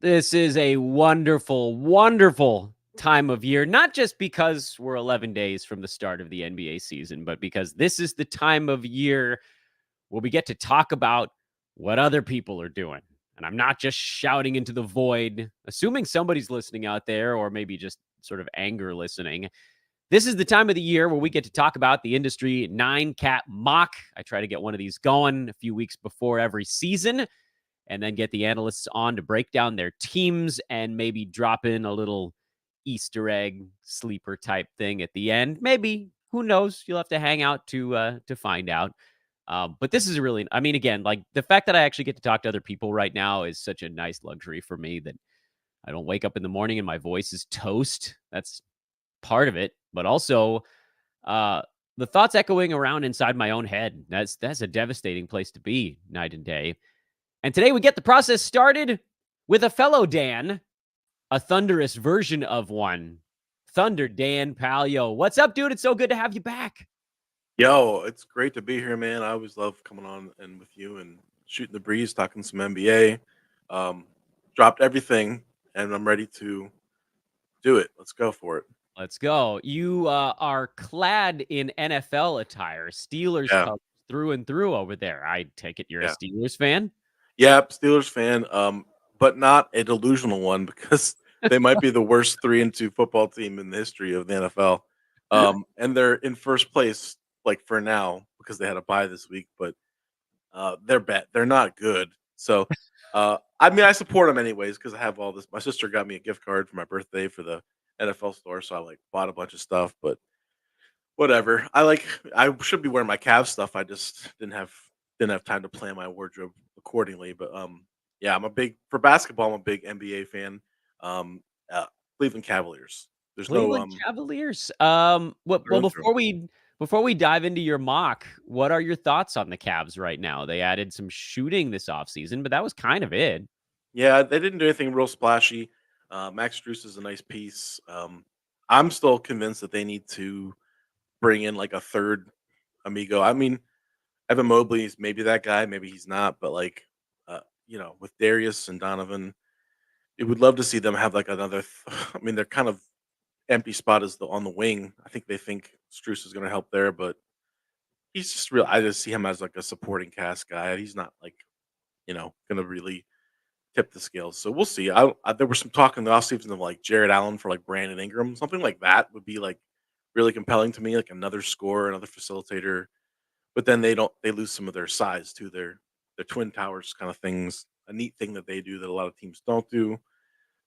This is a wonderful, wonderful time of year, not just because we're 11 days from the start of the NBA season, but because this is the time of year where we get to talk about what other people are doing. And I'm not just shouting into the void, assuming somebody's listening out there, or maybe just sort of anger listening. This is the time of the year where we get to talk about the industry 9-cap mock. I try to get one of these going a few weeks before every season, and then get the analysts on to break down their teams and maybe drop in a little Easter egg sleeper type thing at the end. Maybe, who knows? You'll have to hang out to find out. But this is really, I mean, again, like the fact that I actually get to talk to other people right now is such a nice luxury for me that I don't wake up in the morning and my voice is toast. That's part of it, but also uh, the thoughts echoing around inside my own head. That's a devastating place to be night and day. And today we get the process started with a fellow Dan, a thunderous version of one. Thunder Dan Palyo. What's up, dude? It's so good to have you back. Yo, it's great to be here, man. I always love coming on and with you and shooting the breeze, talking some NBA. Um, Dropped everything, and I'm ready to do it. Let's go for it. Let's go. You are clad in NFL attire, Steelers Yeah, colors through and through over there. I take it you're a yeah, Steelers fan? yeah. Steelers fan, but not a delusional one because they might be the worst 3-2 football team in the history of the NFL. And they're in first place, like for now, because they had a bye this week. But they're not good. So, I mean, I support them anyways because I have all this. My sister got me a gift card for my birthday for the NFL store, so I like bought a bunch of stuff. But whatever, I should be wearing my Cavs stuff. I just didn't have time to plan my wardrobe accordingly. But yeah, I'm a big for basketball. I'm a big NBA fan. Um, uh, Cleveland Cavaliers. There's no Cleveland Cavaliers. Well, through and through. before we dive into your mock, what are your thoughts on the Cavs right now? They added some shooting this offseason, but that was kind of it. Yeah, they didn't do anything real splashy. Max Struess is a nice piece. I'm still convinced that they need to bring in like a third amigo. I mean, Evan Mobley is maybe that guy, maybe he's not, but like, with Darius and Donovan, it would love to see them have like another. I mean, they're kind of empty spot is the on the wing. I think they think Struess is going to help there, but he's just real. I just see him as like a supporting cast guy. He's not like going to really tip the scales. So we'll see. There was some talk in the offseason of like Jared Allen for like Brandon Ingram. Something like that would be like really compelling to me, like another scorer, another facilitator. But then they lose some of their size too. Their twin towers kind of things. A neat thing that they do that a lot of teams don't do.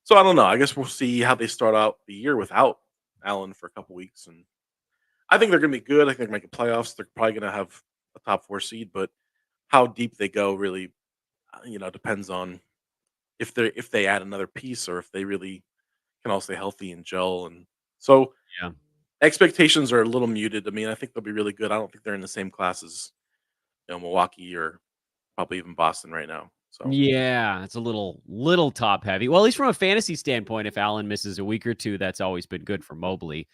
So I don't know. I guess we'll see how they start out the year without Allen for a couple weeks. And I think they're gonna be good. I think they're making playoffs. They're probably gonna have a top four seed, but how deep they go really depends on if they add another piece or if they really can all stay healthy and gel. And so Yeah. expectations are a little muted. I mean, I think they'll be really good. I don't think they're in the same class as Milwaukee or probably even Boston right now. So Yeah, it's a little top heavy. Well, at least from a fantasy standpoint, if Allen misses a week or two, that's always been good for Mobley.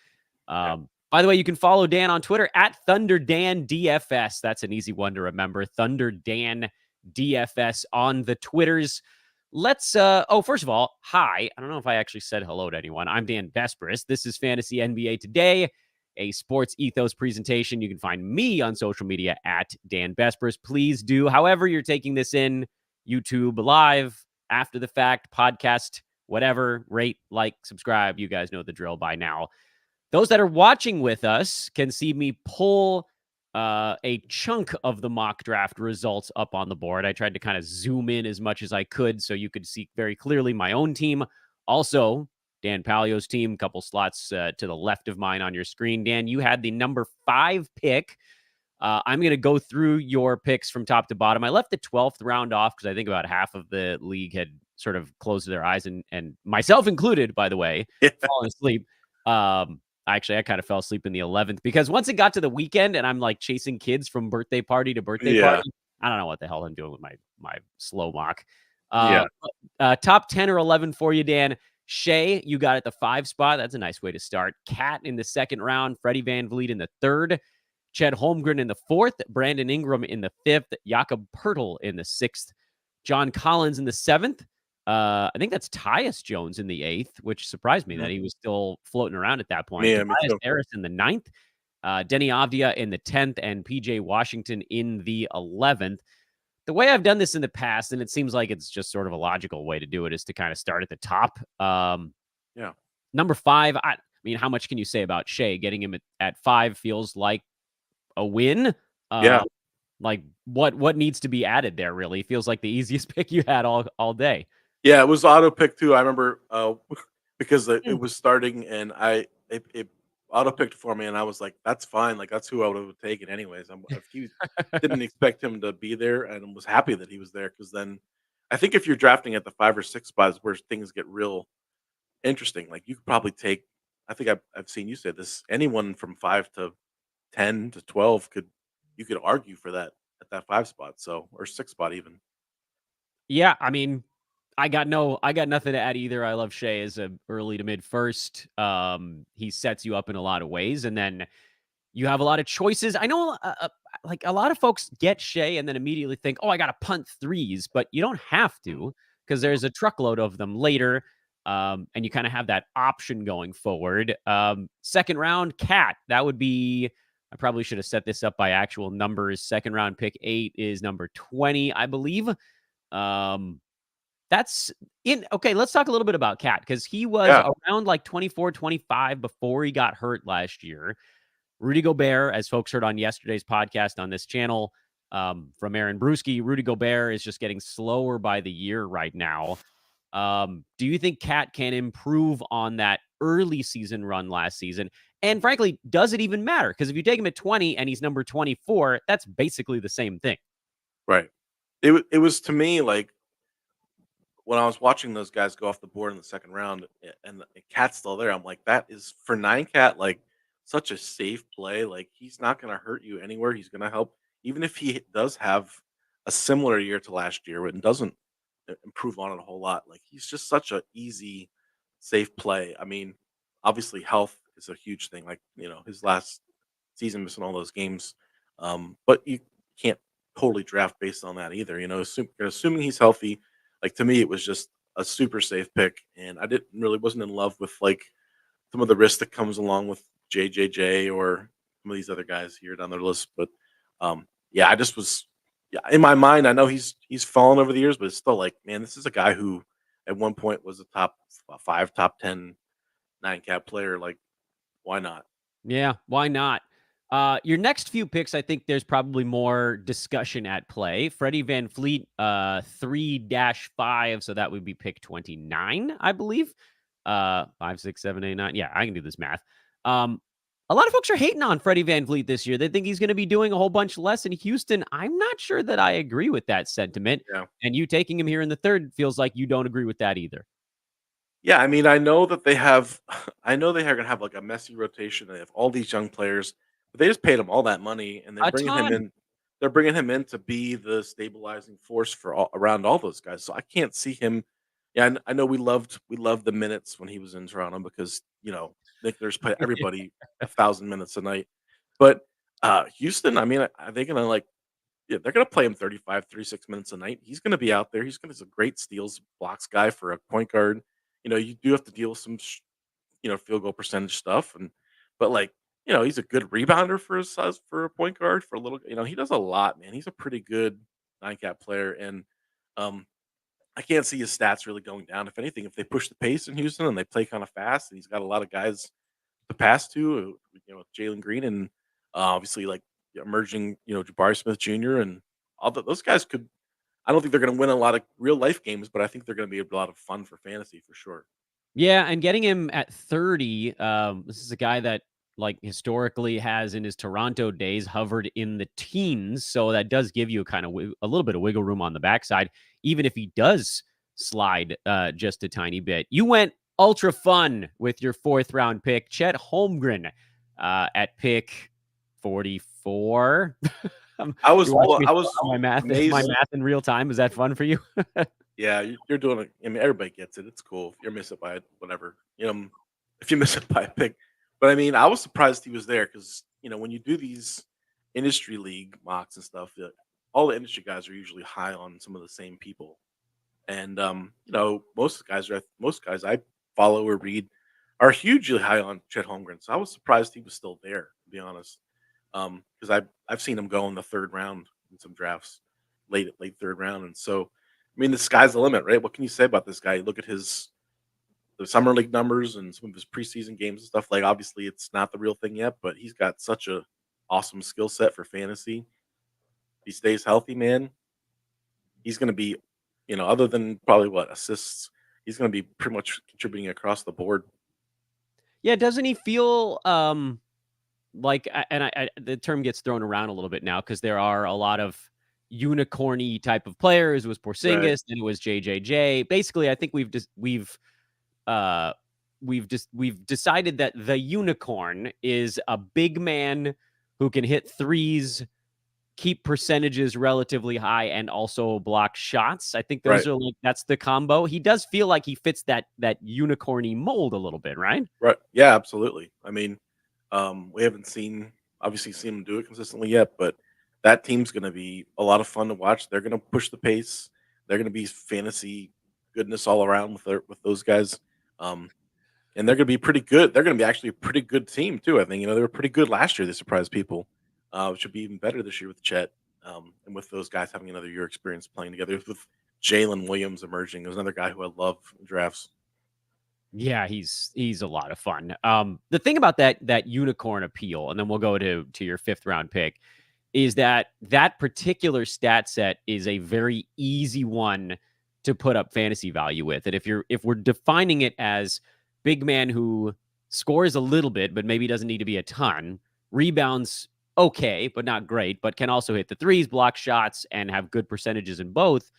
yeah, By the way, you can follow Dan on Twitter at ThunderDanDFS. That's an easy one to remember. ThunderDanDFS on the Twitters. Let's first of all, hi. I don't know if I actually said hello to anyone. I'm Dan Besbris. This is Fantasy NBA Today, a sports ethos presentation. You can find me on social media at Dan Besbris. Please do, however you're taking this in, YouTube live, after the fact, podcast, whatever, rate, like, subscribe. You guys know the drill by now. Those that are watching with us can see me pull a chunk of the mock draft results up on the board. I tried to kind of zoom in as much as I could so you could see very clearly my own team. Also, Dan Palio's team, couple slots to the left of mine on your screen. Dan, you had the number 5 pick. I'm going to go through your picks from top to bottom. I left the 12th round off because I think about half of the league had sort of closed their eyes, and myself included, by the way, yeah, falling asleep. Actually, I kind of fell asleep in the 11th because once it got to the weekend and I'm like chasing kids from birthday party to birthday yeah, party, I don't know what the hell I'm doing with my slow mock. yeah. Top 10 or 11 for you, Dan. Shea, you got at the 5 spot. That's a nice way to start. Cat in the 2nd round. Freddie Van Vliet in the 3rd. Chet Holmgren in the 4th. Brandon Ingram in the 5th. Jakob Pertl in the 6th. John Collins in the 7th. I think that's Tyus Jones in the 8th, which surprised me that he was still floating around at that point. Me Tobias too. Harris in the 9th, Denny Avdia in the 10th, and PJ Washington in the 11th. The way I've done this in the past, and it seems like it's just sort of a logical way to do it, is to kind of start at the top. Yeah. Number 5, I mean, how much can you say about Shea? Getting him at 5 feels like a win. Yeah. Like what needs to be added there? Really feels like the easiest pick you had all day. Yeah, it was auto pick too. I remember because it was starting and it auto picked for me, and I was like, "That's fine. Like that's who I would have taken anyways." If he didn't expect him to be there, and was happy that he was there because then I think if you're drafting at the 5 or 6 spots where things get real interesting, like you could probably take. I think I've seen you say this. Anyone from 5 to 10 to 12 you could argue for that at that 5 spot, so or 6 spot even. Yeah, I mean, I got nothing to add either. I love Shea as a early to mid first. He sets you up in a lot of ways, and then you have a lot of choices. I know, like a lot of folks get Shea and then immediately think, "Oh, I got to punt threes," but you don't have to because No. there's a truckload of them later, and you kind of have that option going forward. Second round, Cat. That would be. I probably should have set this up by actual numbers. Second round pick 8 is number 20, I believe. Um, that's in okay, let's talk a little bit about Cat because he was Yeah. around like 24, 25 before he got hurt last year. Rudy Gobert, as folks heard on yesterday's podcast on this channel, from Aaron Brewski, Rudy Gobert is just getting slower by the year right now. Do you think Cat can improve on that early season run last season? And frankly, does it even matter? Because if you take him at 20 and he's number 24, that's basically the same thing. Right. It was to me like when I was watching those guys go off the board in the second round and the Cat's still there, I'm like, that is for 9 Cat, like such a safe play. Like he's not gonna hurt you anywhere. He's gonna help. Even if he does have a similar year to last year and doesn't improve on it a whole lot, like he's just such a easy, safe play. I mean, obviously health is a huge thing. Like, his last season missing all those games. But you can't totally draft based on that either. Assuming he's healthy, like to me, it was just a super safe pick, and I didn't really wasn't in love with like some of the risk that comes along with JJJ or some of these other guys here down the list. But yeah, I just was yeah in my mind. I know he's fallen over the years, but it's still like, man, this is a guy who at one point was a top 5, top 10, 9 Cat player. Like, why not? Yeah, why not? Your next few picks, I think there's probably more discussion at play. Freddie Van Fleet, 3-5, so that would be pick 29, I believe. 5, 6, 7, 8, 9. Yeah, I can do this math. Um, a lot of folks are hating on Freddie Van Fleet this year. They think he's going to be doing a whole bunch less in Houston. I'm not sure that I agree with that sentiment. Yeah. And you taking him here in the third feels like you don't agree with that either. Yeah, I mean, I know that they have I know they are gonna have, like, a messy rotation, they have all these young players, but they just paid him all that money, and A ton. they're bringing him in to be the stabilizing force for all around all those guys, so I can't see him. Yeah, I know we loved the minutes when he was in Toronto because, Nick Nurse played everybody 1,000 minutes a night, but, Houston, I mean, are they gonna, like yeah, they're gonna play him 35, 36 minutes a night. He's gonna be out there. He's a great steals, blocks guy for a point guard. You do have to deal with some, field goal percentage stuff, but like, he's a good rebounder for his size for a point guard for a little. He does a lot, man. He's a pretty good 9 Cat player, and um, I can't see his stats really going down. If anything, if they push the pace in Houston and they play kind of fast, and he's got a lot of guys to pass to, Jalen Green and obviously like emerging, Jabari Smith Jr. and those guys could. I don't think they're going to win a lot of real life games, but I think they're going to be a lot of fun for fantasy for sure. Yeah, and getting him at 30, this is a guy that like historically has in his Toronto days hovered in the teens, so that does give you kind of a little bit of wiggle room on the backside, even if he does slide just a tiny bit. You went ultra fun with your fourth round pick, Chet Holmgren, at pick 44. I was You're watching well, me I fill was out my amazed. math in real time. Is that fun for you? Yeah, you're doing it. I mean, everybody gets it. It's cool. If you're missing by whatever, if you miss it by a pick. But I mean, I was surprised he was there because when you do these industry league mocks and stuff, all the industry guys are usually high on some of the same people. And most guys I follow or read are hugely high on Chet Holmgren. So I was surprised he was still there, to be honest. Because I've seen him go in the third round in some drafts, late third round. And so I mean the sky's the limit, right? What can you say about this guy? You look at his the summer league numbers and some of his preseason games and stuff. Like obviously it's not the real thing yet, but he's got such a awesome skill set for fantasy. If he stays healthy, man, he's going to be, other than probably what assists, he's going to be pretty much contributing across the board. Yeah, doesn't he feel like the term gets thrown around a little bit now because there are a lot of unicorny type of players. It was Right. Porzingis, then it was JJJ. Basically, I think uh we've decided that the unicorn is a big man who can hit threes, keep percentages relatively high, and also block shots. I think those Right. are like that's the combo. He does feel like he fits that unicorny mold a little bit, right? Right. Yeah, absolutely. I mean, we haven't obviously seen him do it consistently yet, but that team's going to be a lot of fun to watch. They're going to push the pace. They're going to be fantasy goodness all around with those guys. Um, and they're going to be pretty good. They're going to be actually a pretty good team too. I think they were pretty good last year. They surprised people. Which should be even better this year with Chet, and with those guys having another year experience playing together. With Jalen Williams emerging, there's another guy who I love in drafts. Yeah, he's a lot of fun. The thing about that unicorn appeal, and then we'll go to your fifth round pick, is that particular stat set is a very easy one to put up fantasy value with. And if we're defining it as big man who scores a little bit, but maybe doesn't need to be a ton, rebounds okay, but not great, but can also hit the threes, block shots, and have good percentages in both.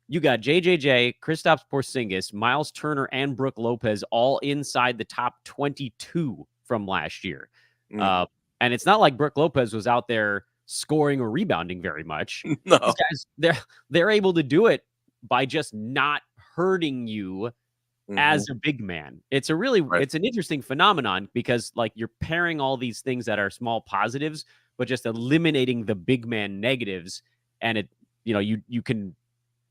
You got JJJ, Kristaps Porzingis, Miles Turner, and Brooke Lopez all inside the top 22 from last year. Mm. Uh, and it's not like Brooke Lopez was out there scoring or rebounding very much. These No. guys, they're able to do it by just not hurting you Hmm. as a big man. Right. It's an interesting phenomenon because like you're pairing all these things that are small positives, but just eliminating the big man negatives, and you can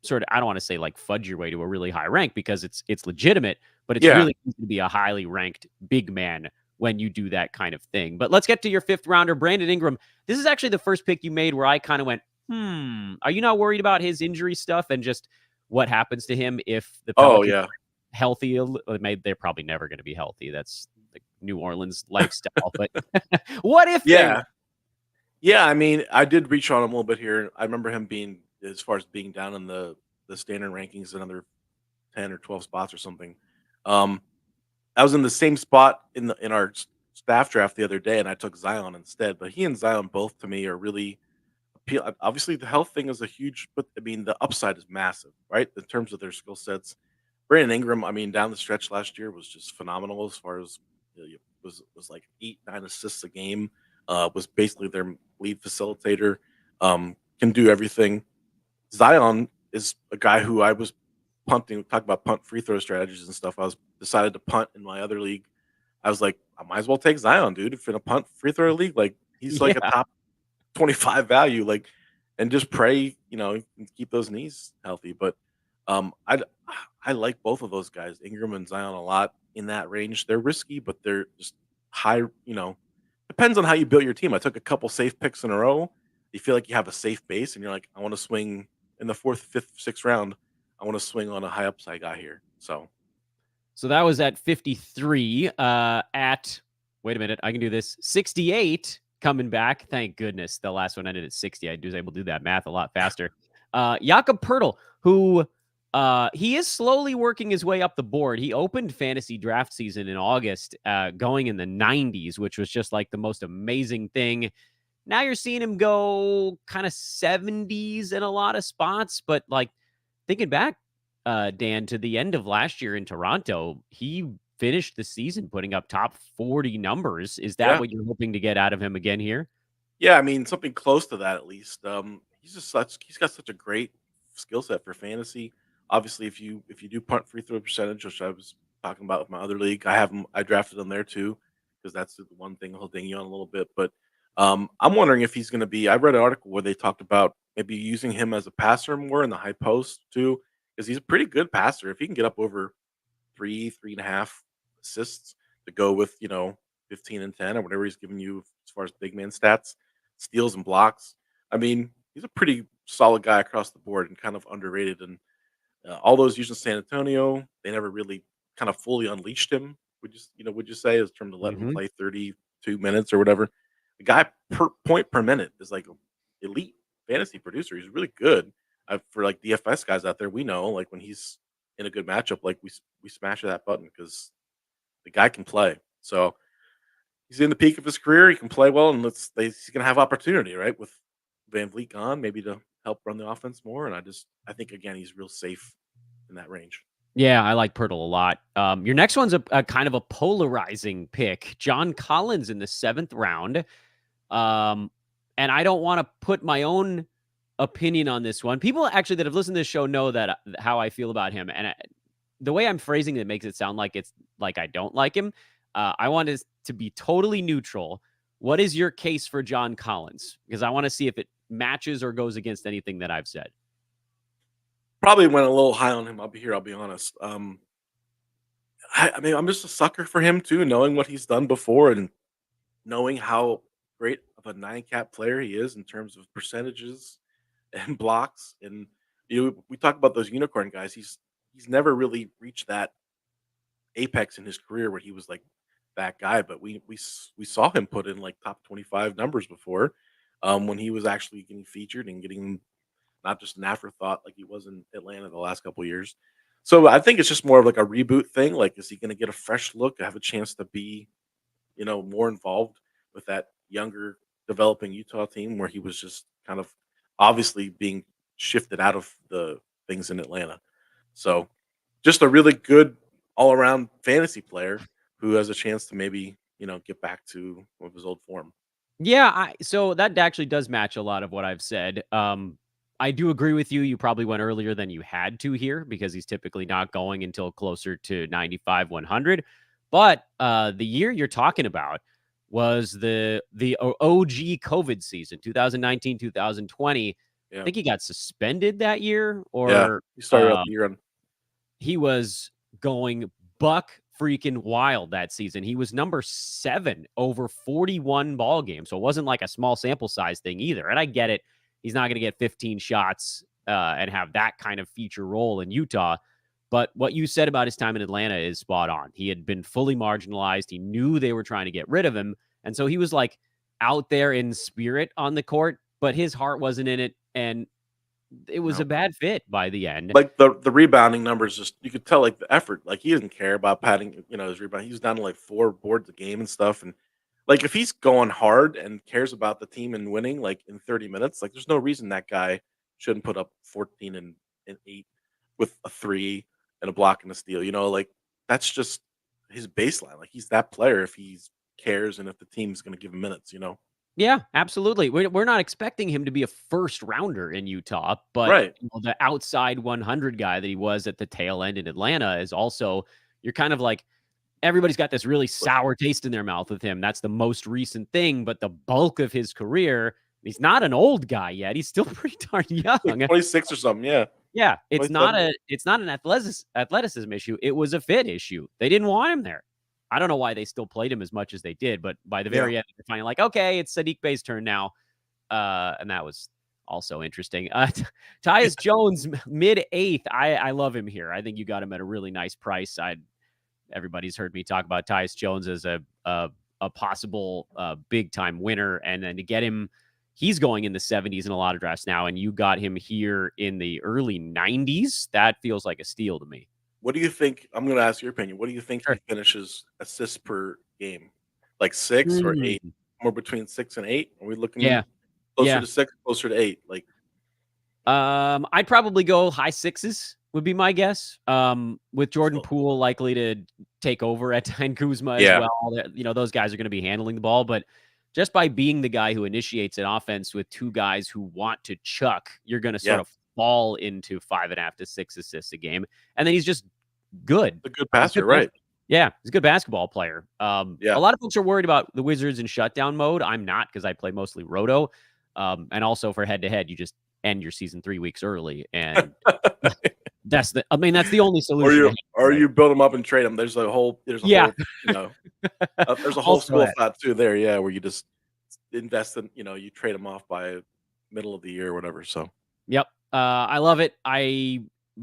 sort of, I don't want to say like fudge your way to a really high rank because it's legitimate, but it's Yeah. really easy to be a highly ranked big man when you do that kind of thing. But let's get to your fifth rounder, Brandon Ingram. This is actually the first pick you made where I kind of went, are you not worried about his injury stuff and just what happens to him if the Oh Pelicans yeah. are healthy? They're probably never going to be healthy. That's the New Orleans lifestyle. But what if they were? Yeah. Yeah. I mean, I did reach on him a little bit here. I remember him being as far as being down in the standard rankings, another 10 or 12 spots or something. Um, I was in the same spot in our staff draft the other day, and I took Zion instead. But he and Zion both to me are really appeal. Obviously, the health thing is a huge, but I mean the upside is massive, right? In terms of their skill sets. Brandon Ingram, I mean, down the stretch last year was just phenomenal as far as was like 8, 9 assists a game. Was basically their lead facilitator. Can do everything. Zion is a guy who I was punting. Talk about punt free throw strategies and stuff. I was decided to punt in my other league. I was like, I might as well take Zion, dude. If in a punt free throw league, like he's like a Yeah. top 25 value, like, and just pray, and keep those knees healthy. But I like both of those guys, Ingram and Zion, a lot in that range. They're risky, but they're just high. Depends on how you built your team. I took a couple safe picks in a row. You feel like you have a safe base, and you're like, I want to swing in the fourth, fifth, sixth round. I want to swing on a high upside guy here. So So that was at 53. At wait a minute, I can do this. 68 coming back. Thank goodness the last one ended at 60. I was able to do that math a lot faster. Jakob Pertl, who he is slowly working his way up the board. He opened fantasy draft season in August, going in the 90s, which was just like the most amazing thing. Now you're seeing him go kind of 70s in a lot of spots, but like thinking back, Dan, to the end of last year in Toronto, he finished the season putting up top 40 numbers. Is that yeah, what you're hoping to get out of him again here? yeah. I mean, something close to that at least. He's got such a great skill set for fantasy. Obviously, if you do punt free throw percentage, which I was talking about with my other league, I have him. I drafted him there too because that's the one thing he'll ding you on a little bit. But I'm wondering if he's going to be. I read an article where they talked about maybe using him as a passer more in the high post too. because he's a pretty good passer. If he can get up over 3.5 assists to go with 15 and 10 or whatever he's giving you as far as big man stats, steals and blocks. I mean, he's a pretty solid guy across the board and kind of underrated. And all those years in San Antonio, they never really kind of fully unleashed him. Would you say, as term to let him Mhm. play 32 minutes or whatever? The guy per point per minute is like elite fantasy producer. He's really good. For like DFS guys out there, we know like when he's in a good matchup, like we smash that button because the guy can play. So he's in the peak of his career. He can play well, and he's gonna have opportunity, right? With Van Vliet gone, maybe to help run the offense more. And I think again he's real safe in that range. Yeah, I like Pirtle a lot. Your next one's a kind of a polarizing pick. John Collins in the 7th round. Um, and I don't want to put my own opinion on this one. People actually that have listened to this show know that how I feel about him. And the way I'm phrasing it makes it sound like it's like I don't like him. I want it to be totally neutral. What is your case for John Collins? Because I want to see if it matches or goes against anything that I've said. Probably went a little high on him. I'll be honest. I mean, I'm just a sucker for him too, knowing what he's done before and knowing how great of a 9 cap player he is in terms of percentages and blocks. And we talk about those unicorn guys. He's never really reached that apex in his career where he was like that guy. But we saw him put in like top 25 numbers before, when he was actually getting featured and getting not just an afterthought like he was in Atlanta the last couple of years. So I think it's just more of like a reboot thing. Like, is he going to get a fresh look, have a chance to be, more involved with that younger developing Utah team where he was just kind of obviously being shifted out of the things in Atlanta. So just a really good all around fantasy player who has a chance to maybe, get back to one of his old form. Yeah, so that actually does match a lot of what I've said. I do agree with you. You probably went earlier than you had to here because he's typically not going until closer to 95, 100. But the year you're talking about was the OG COVID season, 2019, 2020. I Yeah. think he got suspended that year, Yeah. or He started out the year on. he was going buck freaking wild that season. He was number 7 over 41 ball games. So it wasn't like a small sample size thing either. And I get it. He's not going to get 15 shots and have that kind of feature role in Utah. But what you said about his time in Atlanta is spot on. He had been fully marginalized. He knew they were trying to get rid of him. And so he was like out there in spirit on the court, but his heart wasn't in it. And it was a No. bad fit by the end. Like, the rebounding numbers, just you could tell, like, the effort, like, he doesn't care about padding, his rebound. He was down to, like, 4 boards a game and stuff, and, like, if he's going hard and cares about the team and winning, like, in 30 minutes, like, there's no reason that guy shouldn't put up 14 and 8 with a 3 and a block and a steal, like, that's just his baseline. Like, he's that player if he's cares and if the team's gonna give him minutes. Yeah, absolutely. We're not expecting him to be a first rounder in Utah, but Right. the outside 100 guy that he was at the tail end in Atlanta is also, you're kind of like, everybody's got this really But sour taste in their mouth with him. That's the most recent thing, but the bulk of his career, he's not an old guy yet. He's still pretty darn like, young. 26 or something, yeah. Yeah, Twenty-seven. it's not an athleticism issue. It was a fit issue. They didn't want him there. I don't know why they still played him as much as they did, but by the Yeah. very end, they're finally like, okay, it's Sadiq Bey's turn now. And that was also interesting. Tyus Jones, mid 8th. I love him here. I think you got him at a really nice price. Everybody's heard me talk about Tyus Jones as a possible big time winner, and then to get him, he's going in the 70s in a lot of drafts now, and you got him here in the early 90s. That feels like a steal to me. What do you think? I'm gonna ask your opinion. What do you think Sure. he finishes assists per game? Like 6 or 8? Mm, More between 6 and 8? Are we looking yeah, closer yeah. to 6, closer to 8? Like, I'd probably go high 6s would be my guess. With Jordan still, Poole likely to take over at Time Kuzma as yeah, well. Those guys are going to be handling the ball, but just by being the guy who initiates an offense with 2 guys who want to chuck, you're going to sort yeah. of fall into 5.5 to 6 assists a game. And then he's just good. A good He's passer, good. right? Yeah, he's a good basketball player. A Yeah. lot of folks are worried about the Wizards in shutdown mode. I'm not, because I play mostly roto. And also for head to head, you just end your season 3 weeks early. And That's the only Or solution to you him, or right? you build them up and trade them. There's a whole Yeah. there's a whole Also school of that. thought too there, yeah, where you just invest in, you trade them off by middle of the year or whatever. So Yep. I love it. I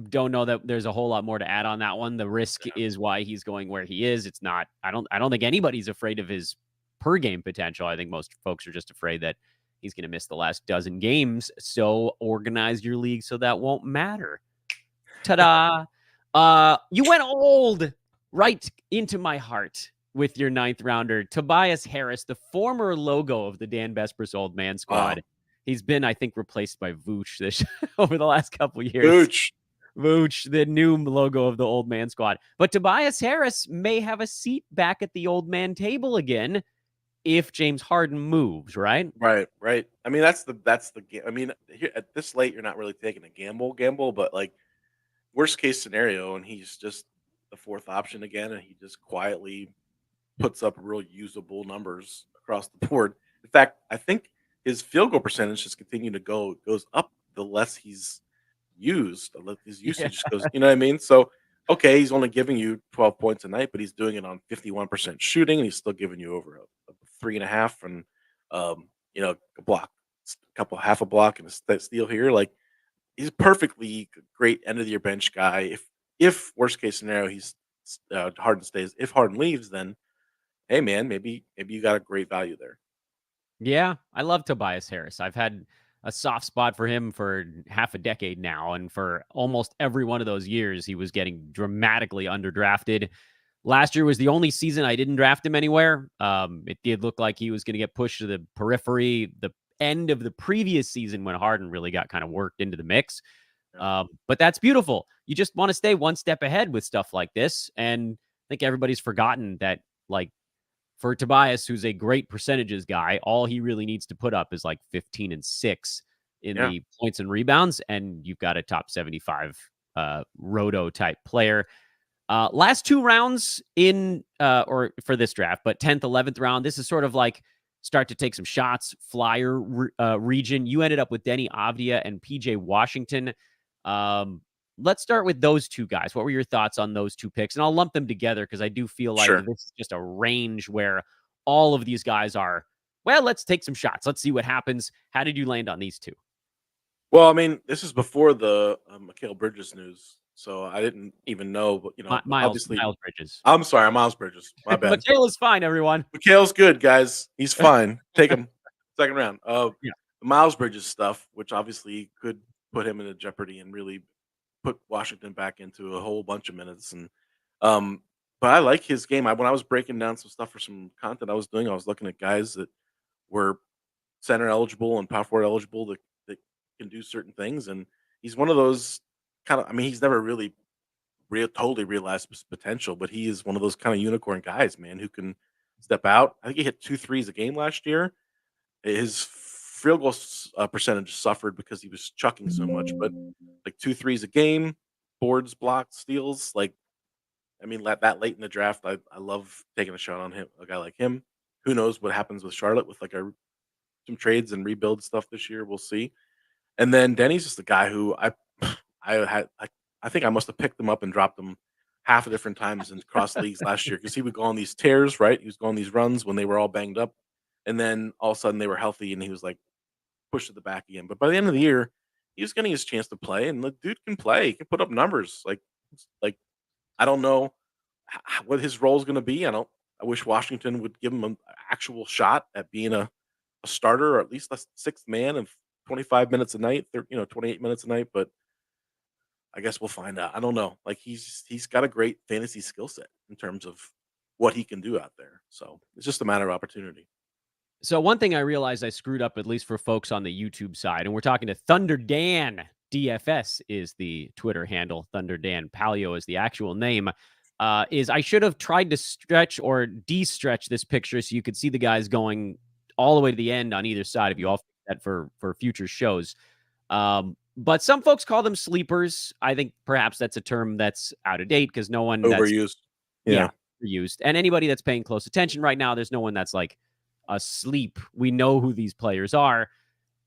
don't know that there's a whole lot more to add on that one. The risk yeah. is why he's going where he is. It's not. I don't think anybody's afraid of his per game potential. I think most folks are just afraid that he's going to miss the last dozen games. So organize your league so that won't matter. Ta-da! You went old right into my heart with your ninth rounder, Tobias Harris, the former logo of the Dan Besbris Old Man Wow. Squad. He's been, I think, replaced by Vooch this over the last couple years. Gooch. Vooch, the new logo of the Old Man Squad. But Tobias Harris may have a seat back at the old man table again if James Harden moves, right? Right, right. I mean, that's the I mean, here at this late, you're not really taking a gamble, but like worst case scenario, and he's just the fourth option again, and he just quietly puts up real usable numbers across the board. In fact, I think his field goal percentage just continue to goes up the less he's used. His Yeah. usage goes, you know what I mean? So okay, he's only giving you 12 points a night, but he's doing it on 51% shooting, and he's still giving you over a 3.5 and a block, a couple half a block and a steal here. Like he's perfectly great end of the year bench guy. If worst case scenario Harden stays, if Harden leaves, then hey man, maybe you got a great value there. Yeah, I love Tobias Harris. I've had a soft spot for him for half a decade now, and for almost every one of those years, he was getting dramatically underdrafted. Last year was the only season I didn't draft him anywhere. It did look like he was going to get pushed to the periphery. The end of the previous season when Harden really got kind of worked into the mix. Yeah. But that's beautiful. You just want to stay one step ahead with stuff like this, and I think everybody's forgotten that, like, for Tobias, who's a great percentages guy, all he really needs to put up is like 15 and 6 in Yeah, the points and rebounds, and you've got a top 75 roto type player. Last two rounds in or for this draft, but 10th, 11th round, this is sort of like start to take some shots, flyer region. You ended up with Denny Avdia and PJ Washington. Um, let's start with those two guys. What were your thoughts on those two picks? And I'll lump them together because I do feel like sure. this is just a range where all of these guys are, well, let's take some shots. Let's see what happens. How did you land on these two? Well, I mean, this is before the Mikal Bridges news, so I didn't even know. But obviously, Miles Bridges. I'm sorry, Miles Bridges. My bad. Mikal is fine, everyone. Mikal's good, guys. He's fine. Take him second round. Yeah. Miles Bridges stuff, which obviously could put him into jeopardy and really put Washington back into a whole bunch of minutes. And um, but I like his game. When I was breaking down some stuff for some content I was doing, I was looking at guys that were center eligible and power forward eligible that can do certain things. And he's one of those kind of. I mean, he's never really totally realized his potential, but he is one of those kind of unicorn guys, man, who can step out. I think he hit 2 threes a game last year. His field goal percentage suffered because he was chucking so much, but like 2 threes a game, boards, blocks, steals. Like, I mean, that late in the draft, I love taking a shot on him, a guy like him. Who knows what happens with Charlotte with like some trades and rebuild stuff this year? We'll see. And then Denny's just the guy who I think I must have picked him up and dropped him half a different times in cross leagues last year because he would go on these tears, right? He was going on these runs when they were all banged up, and then all of a sudden they were healthy and he was like pushed to the back again. But by the end of the year, he was getting his chance to play, and the dude can play. He can put up numbers. Like I don't know what his role is going to be. I don't. I wish Washington would give him an actual shot at being a starter or at least a sixth man of 25 minutes a night, 28 minutes a night. But I guess we'll find out. I don't know. Like he's got a great fantasy skill set in terms of what he can do out there. So it's just a matter of opportunity. So one thing I realized I screwed up, at least for folks on the YouTube side, and we're talking to Thunder Dan. DFS is the Twitter handle. Thunder Dan Palyo is the actual name. Is I should have tried to stretch or de-stretch this picture so you could see the guys going all the way to the end on either side. If you all that for future shows, but some folks call them sleepers. I think perhaps that's a term that's out of date because no one that's Overused. Yeah. used, and anybody that's paying close attention right now, there's no one that's like asleep. We know who these players are.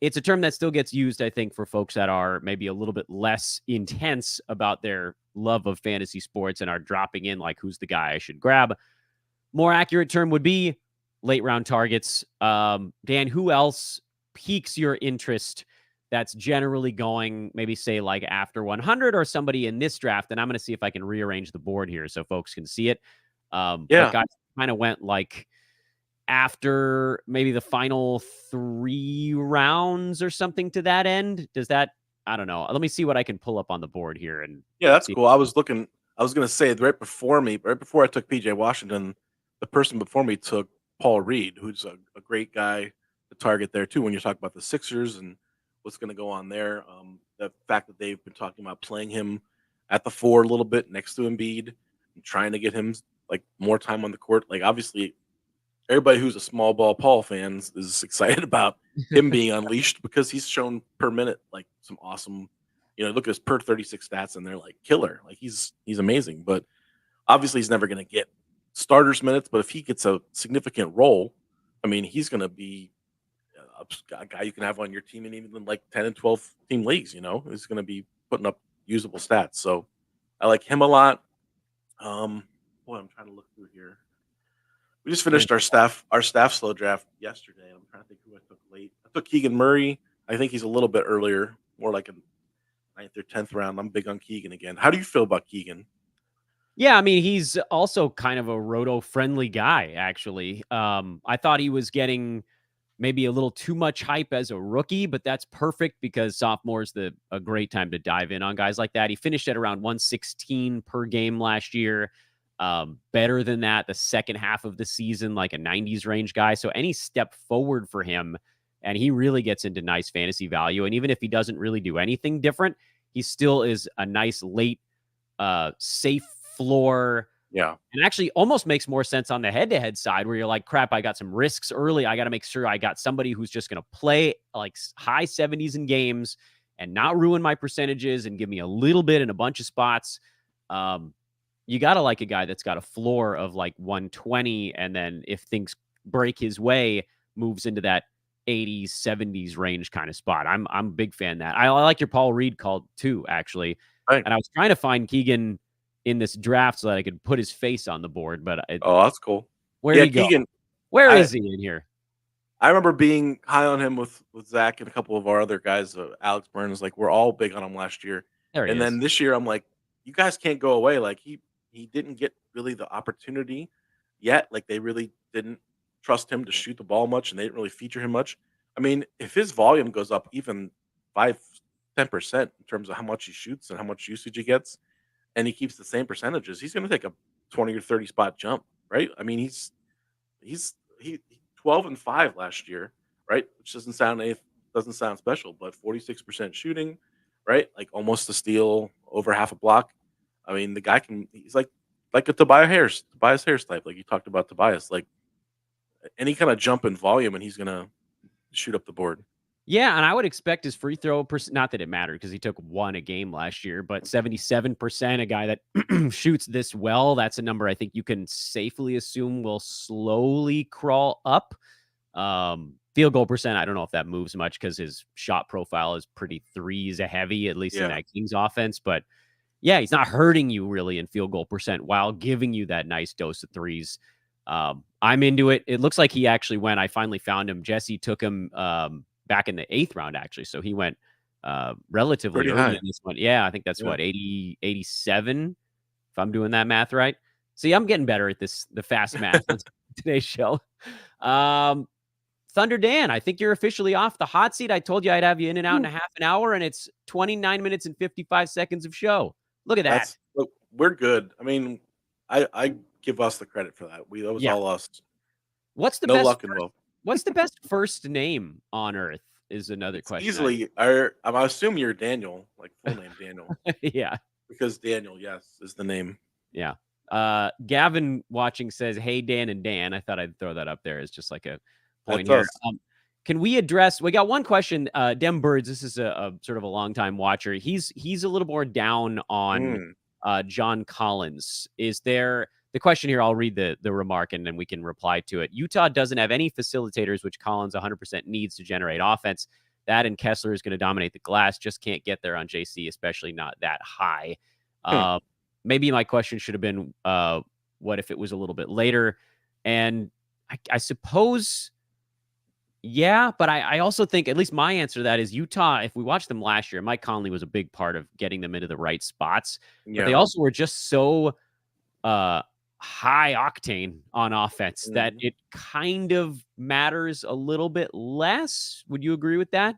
it's a term that still gets used, I think, for folks that are maybe a little bit less intense about their love of fantasy sports and are dropping in like, who's the guy I should grab? More accurate term would be late round targets. Dan, who else piques your interest that's generally going, maybe say like after 100 or somebody in this draft? And I'm going to see if I can rearrange the board here so folks can see it. But guys kind of went like after maybe the final 3 rounds or something to that end. Does that, I don't know. Let me see what I can pull up on the board here and Yeah, that's see. cool. I was looking. I was gonna say right before I took PJ Washington, the person before me took Paul Reed, who's a great guy to target there too. When you talk about the Sixers and what's going to go on there, the fact that they've been talking about playing him at the 4 a little bit next to Embiid and trying to get him like more time on the court. Like obviously, everybody who's a small ball Paul fans is excited about him being unleashed because he's shown per minute like some awesome, look at his per 36 stats and they're like killer. Like he's amazing, but obviously he's never going to get starters minutes, but if he gets a significant role, I mean, he's going to be a guy you can have on your team and even in like 10 and 12 team leagues, he's going to be putting up usable stats. So I like him a lot. Boy, I'm trying to look through here. We just finished our staff slow draft yesterday. I'm trying to think who I took late. I took Keegan Murray. I think he's a little bit earlier, more like a 9th or 10th round. I'm big on Keegan again. How do you feel about Keegan? Yeah, I mean, he's also kind of a roto-friendly guy, actually. I thought he was getting maybe a little too much hype as a rookie, but that's perfect because sophomore is a great time to dive in on guys like that. He finished at around 116 per game last year. Better than that the second half of the season, like a 90s range guy. So any step forward for him, and he really gets into nice fantasy value. And even if he doesn't really do anything different, he still is a nice late safe floor. Yeah. And actually almost makes more sense on the head-to-head side where you're like, crap, I got some risks early. I got to make sure I got somebody who's just going to play like high 70s in games and not ruin my percentages and give me a little bit in a bunch of spots. You got to like a guy that's got a floor of like 120. And then if things break his way, moves into that 80s, 70s range kind of spot. I'm a big fan of that. I like your Paul Reed call too, actually. Right. And I was trying to find Keegan in this draft so that I could put his face on the board, but Oh, that's cool. where'd Yeah, he go? Keegan. Where I is he in here? I remember being high on him with Zach and a couple of our other guys. Alex Burns, like we're all big on him last year, There he and then is. this year I'm like, you guys can't go away. Like he didn't get really the opportunity yet. Like they really didn't trust him to shoot the ball much, and they didn't really feature him much. I mean, if his volume goes up even 5-10% in terms of how much he shoots and how much usage he gets, and he keeps the same percentages, he's going to take a 20 or 30 spot jump, right? I mean, he 12-5 last year, right? Which doesn't sound special, but 46% shooting, right? Like almost a steal, over half a block. I mean, the guy he's like a Tobias Harris type, like you talked about Tobias, like any kind of jump in volume, and he's gonna shoot up the board. Yeah, and I would expect his free throw not that it mattered because he took 1 a game last year, but 77%, a guy that shoots this well, that's a number I think you can safely assume will slowly crawl up. Field goal percent, I don't know if that moves much because his shot profile is pretty threes a heavy, at least in Yeah, that Kings offense. But yeah, he's not hurting you really in field goal percent while giving you that nice dose of threes. I'm into it. It looks like he actually went. I finally found him. Jesse took him back in the 8th round, actually. So he went relatively pretty early high. in this one. Yeah, I think that's Yeah, what, 87, if I'm doing that math right. See, I'm getting better at the fast math on today's show. Thunder Dan, I think you're officially off the hot seat. I told you I'd have you in and out in a half an hour, and it's 29 minutes and 55 seconds of show. Look at that. look, we're good. I mean, I give us the credit for that. That was Yeah. all us. What's the No best luck involved. What's the best first name on earth is another It's question. easily. I assume you're Daniel, like full name Daniel, Yeah. because Daniel, yes, is the name. Yeah. Gavin watching says, "Hey Dan and Dan." I thought I'd throw that up there as just like a point That's here. us. Can we address? We got one question. Dem Birds. This is a sort of a long time watcher. He's a little more down on Mm, John Collins. Is there the question here? I'll read the remark and then we can reply to it. Utah doesn't have any facilitators, which Collins 100% needs to generate offense. That and Kessler is going to dominate the glass. Just can't get there on JC, especially not that high. Maybe my question should have been, what if it was a little bit later? And I suppose, yeah, but I also think, at least my answer to that is Utah, if we watched them last year, Mike Conley was a big part of getting them into the right spots. But they also were just so high octane on offense that it kind of matters a little bit less. Would you agree with that?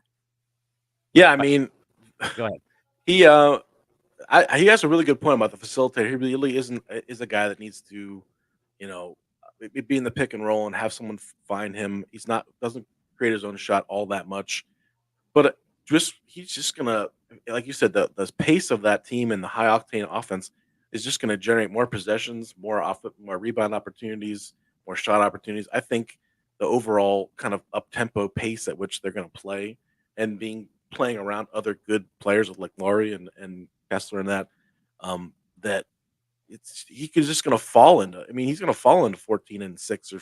Yeah, I mean, go ahead. He has a really good point about the facilitator. He really is a guy that needs to, be in the pick and roll and have someone find him. Doesn't create his own shot all that much, but he's just gonna, like you said, the pace of that team and the high octane offense is just gonna generate more possessions, more rebound opportunities, more shot opportunities. I think the overall kind of up tempo pace at which they're gonna play and playing around other good players like Laurie and Kessler and that he's just gonna fall into. I mean, he's gonna fall into 14-6 or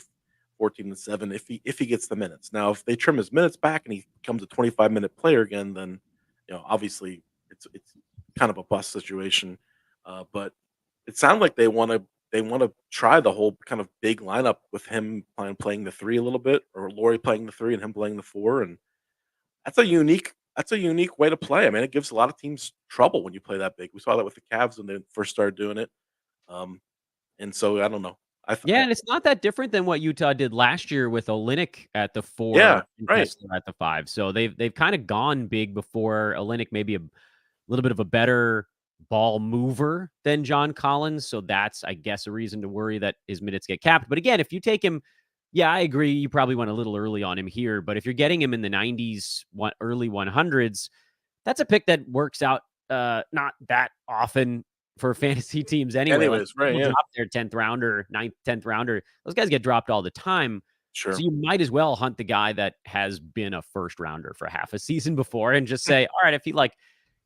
14-7 if he gets the minutes. Now, if they trim his minutes back and he becomes a 25-minute player again, then obviously it's kind of a bust situation. But it sounds like they want to try the whole kind of big lineup with him playing the 3 a little bit, or Laurie playing the 3 and him playing the 4, and that's a unique way to play. I mean, it gives a lot of teams trouble when you play that big. We saw that with the Cavs when they first started doing it. And so I don't know. And it's not that different than what Utah did last year with Olynyk at the 4 Yeah, and right. Kessler at the 5. So they've kind of gone big before. Olynyk maybe a little bit of a better ball mover than John Collins. So that's, I guess, a reason to worry that his minutes get capped. But again, if you take him, yeah, I agree. You probably went a little early on him here. But if you're getting him in the 90s, early 100s, that's a pick that works out not that often for fantasy teams anyway. Anyways, right, yeah. Drop their 10th rounder, 9th, 10th rounder. Those guys get dropped all the time. Sure. So you might as well hunt the guy that has been a first rounder for half a season before and just say, all right, if he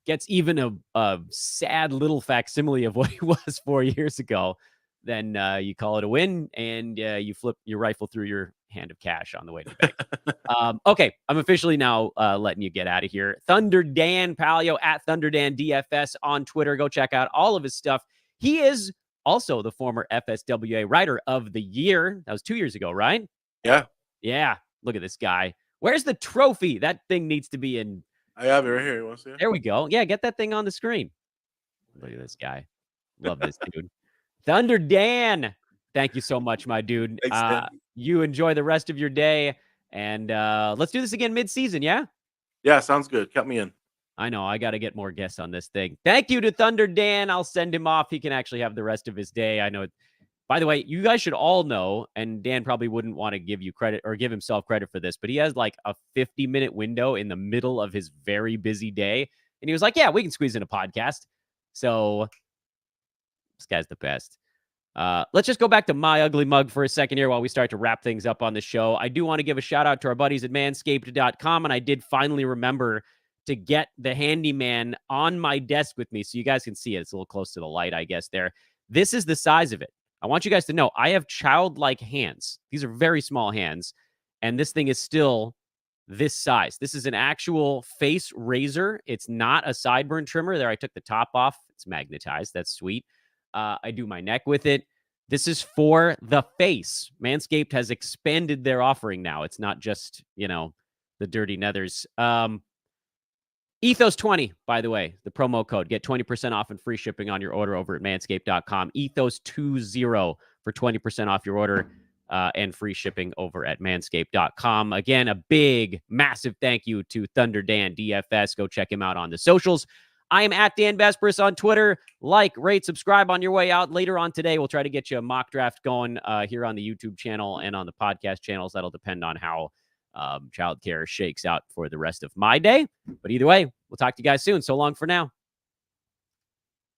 gets even a sad little facsimile of what he was 4 years ago, then you call it a win and you flip your rifle through your hand of cash on the way to the bank. Okay, I'm officially now letting you get out of here. Thunder Dan Palyo at Thunder Dan DFS on Twitter. Go check out all of his stuff. He is also the former FSWA Writer of the Year. That was 2 years ago, right? Yeah. Yeah. Look at this guy. Where's the trophy? That thing needs to be in. I have it right here. You want to see it? There we go. Yeah, get that thing on the screen. Look at this guy. Love this dude. Thunder Dan, thank you so much, my dude. Thanks, you enjoy the rest of your day, and let's do this again mid-season, yeah? Yeah, sounds good. Count me in. I know. I got to get more guests on this thing. Thank you to Thunder Dan. I'll send him off. He can actually have the rest of his day. I know. By the way, you guys should all know, and Dan probably wouldn't want to give you credit or give himself credit for this, but he has like a 50-minute window in the middle of his very busy day. And he was like, yeah, we can squeeze in a podcast. So this guy's the best. Let's just go back to my ugly mug for a second here while we start to wrap things up on the show. I do want to give a shout out to our buddies at manscaped.com. And I did finally remember to get the handyman on my desk with me so you guys can see it. It's a little close to the light, I guess, there. This is the size of it. I want you guys to know I have childlike hands. These are very small hands. And this thing is still this size. This is an actual face razor. It's not a sideburn trimmer. There, I took the top off. It's magnetized. That's sweet. I do my neck with it. This is for the face. Manscaped has expanded their offering now. It's not just, the dirty nethers. Ethos20, by the way, the promo code. Get 20% off and free shipping on your order over at manscaped.com. Ethos20 for 20% off your order and free shipping over at manscaped.com. Again, a big, massive thank you to Thunder Dan DFS. Go check him out on the socials. I am at Dan Vesperis on Twitter. Like, rate, subscribe on your way out. Later on today, we'll try to get you a mock draft going here on the YouTube channel and on the podcast channels. That'll depend on how childcare shakes out for the rest of my day. But either way, we'll talk to you guys soon. So long for now.